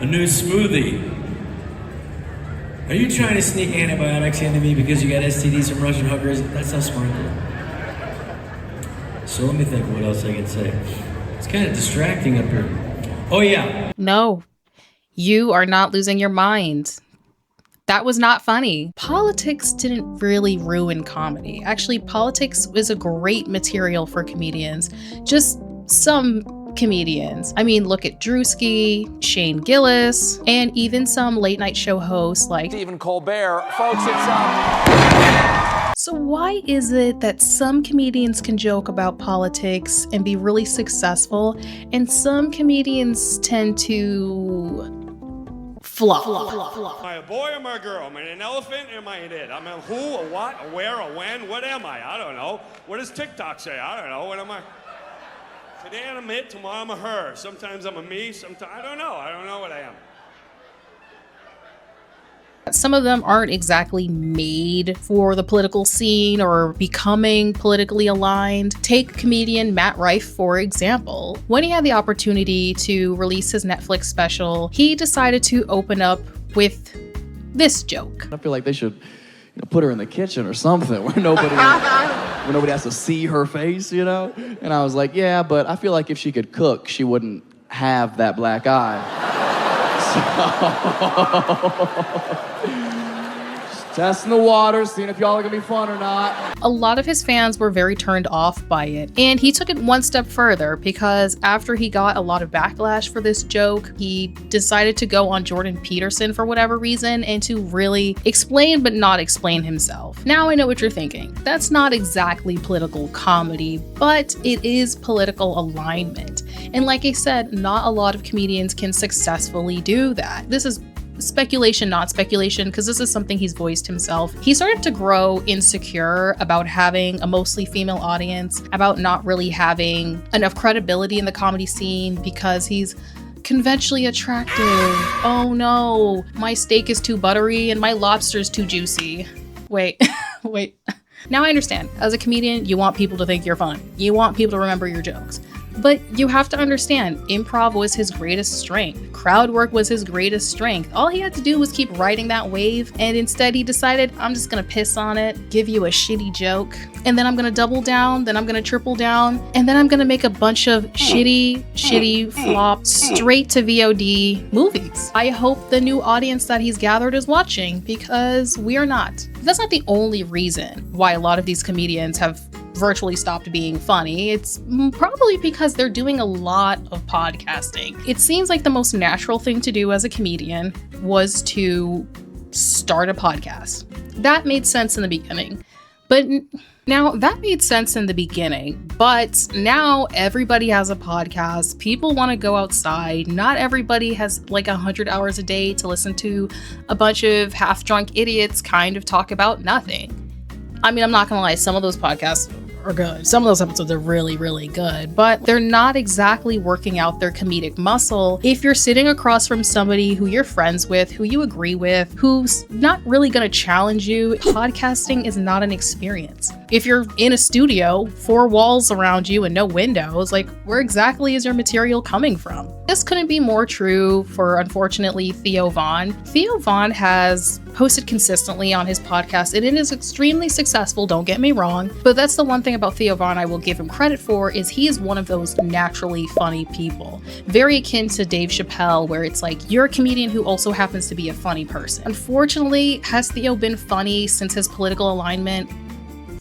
a new smoothie. Are you trying to sneak antibiotics into me because you got STDs from Russian hookers? That's how smart you are. So let me think what else I can say. It's kind of distracting up here. Oh yeah. No, you are not losing your mind. That was not funny. Politics didn't really ruin comedy. Actually, politics is a great material for comedians. Just some comedians. I mean, look at Druski, Shane Gillis, and even some late night show hosts like Stephen Colbert. Folks, it's So why is it that some comedians can joke about politics and be really successful, and some comedians tend to flop? Am I a boy or am I a girl? Am I an elephant or am I an it? I'm a who, a what, a where, a when? What am I? I don't know. What does TikTok say? I don't know. What am I? Today I'm a it, tomorrow I'm a her. Sometimes I'm a me, sometimes I don't know. I don't know what I am. Some of them aren't exactly made for the political scene or becoming politically aligned. Take comedian Matt Rife, for example. When he had the opportunity to release his Netflix special, he decided to open up with this joke. I feel like they should put her in the kitchen or something where nobody has to see her face, And I was like, yeah, but I feel like if she could cook, she wouldn't have that black eye. Just testing the waters, seeing if y'all are gonna be fun or not. A lot of his fans were very turned off by it, and he took it one step further because after he got a lot of backlash for this joke, he decided to go on Jordan Peterson for whatever reason and to really explain but not explain himself. Now I know what you're thinking. That's not exactly political comedy, but it is political alignment. And like I said, not a lot of comedians can successfully do that. This is speculation, not speculation, because this is something he's voiced himself. He started to grow insecure about having a mostly female audience, about not really having enough credibility in the comedy scene because he's conventionally attractive. Oh no, my steak is too buttery and my lobster is too juicy. Wait. Now I understand. As a comedian, you want people to think you're fun. You want people to remember your jokes. But you have to understand, improv was his greatest strength. Crowd work was his greatest strength. All he had to do was keep riding that wave, and instead he decided, I'm just gonna piss on it, give you a shitty joke, and then I'm gonna double down, then I'm gonna triple down, and then I'm gonna make a bunch of shitty flop straight to VOD movies. I hope the new audience that he's gathered is watching, because we are not. That's not the only reason why a lot of these comedians have virtually stopped being funny. It's probably because they're doing a lot of podcasting. It seems like the most natural thing to do as a comedian was to start a podcast. That made sense in the beginning. But now everybody has a podcast. People want to go outside. Not everybody has like 100 hours a day to listen to a bunch of half-drunk idiots kind of talk about nothing. I mean, I'm not gonna lie, some of those podcasts are good. Some of those episodes are really, really good, but they're not exactly working out their comedic muscle if you're sitting across from somebody who you're friends with, who you agree with, who's not really gonna challenge you. Podcasting is not an experience. If you're in a studio, 4 walls around you and no windows, like, where exactly is your material coming from? This couldn't be more true for, unfortunately, Theo Von. Theo Von has posted consistently on his podcast, and it is extremely successful, don't get me wrong, but that's the one thing about Theo Von I will give him credit for, is he is one of those naturally funny people. Very akin to Dave Chappelle, where it's like, you're a comedian who also happens to be a funny person. Unfortunately, has Theo been funny since his political alignment?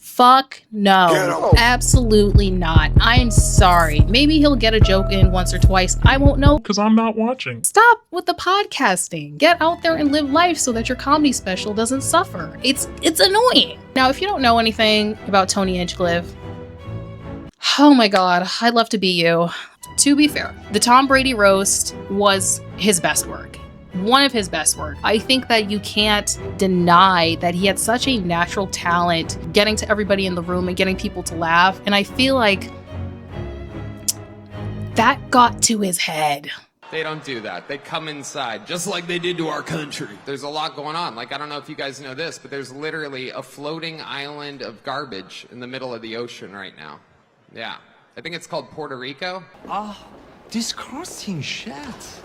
Fuck no. Absolutely not. I'm sorry. Maybe he'll get a joke in once or twice. I won't know because I'm not watching. Stop with the podcasting. Get out there and live life so that your comedy special doesn't suffer. It's annoying. Now, if you don't know anything about Tony Hinchcliffe, oh my god, I'd love to be you. To be fair, the Tom Brady roast was his best work. One of his best work. I think that you can't deny that he had such a natural talent getting to everybody in the room and getting people to laugh. And I feel like that got to his head. They don't do that. They come inside, just like they did to our country. There's a lot going on. Like, I don't know if you guys know this, but there's literally a floating island of garbage in the middle of the ocean right now. Yeah. I think it's called Puerto Rico. disgusting shit.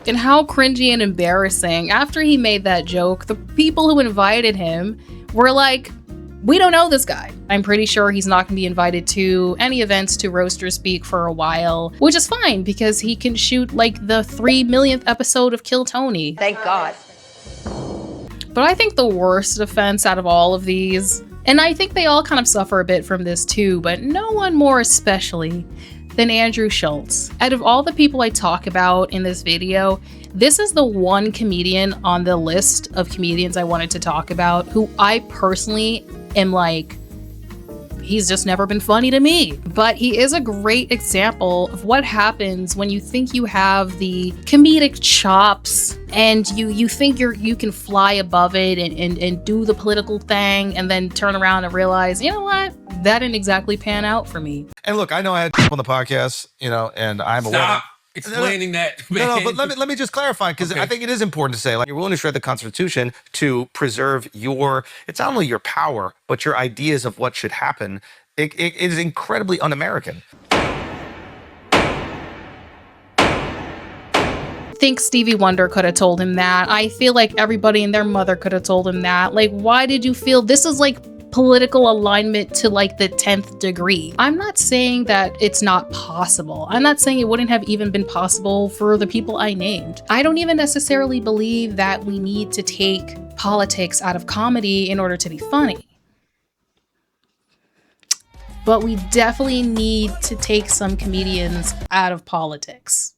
And how cringy and embarrassing. After he made that joke, the people who invited him were like, we don't know this guy. I'm pretty sure he's not going to be invited to any events to Roaster Speak for a while, which is fine because he can shoot like the 3 millionth episode of Kill Tony. Thank God. But I think the worst offense out of all of these, and I think they all kind of suffer a bit from this too, but no one more especially than Andrew Schulz. Out of all the people I talk about in this video, this is the one comedian on the list of comedians I wanted to talk about who I personally am like, he's just never been funny to me. But he is a great example of what happens when you think you have the comedic chops and you think you can fly above it and do the political thing and then turn around and realize, you know what? That didn't exactly pan out for me. And look, I know I had people on the podcast, you know, and I'm aware. Stop explaining that, man. No, but let me just clarify, because I think it is important to say, like, you're willing to shred the Constitution to preserve it's not only your power, but your ideas of what should happen. It is incredibly un-American. Think Stevie Wonder could have told him that. I feel like everybody and their mother could have told him that. Like, why did you feel this is like political alignment to like the 10th degree? I'm not saying that it's not possible. I'm not saying it wouldn't have even been possible for the people I named. I don't even necessarily believe that we need to take politics out of comedy in order to be funny. But we definitely need to take some comedians out of politics.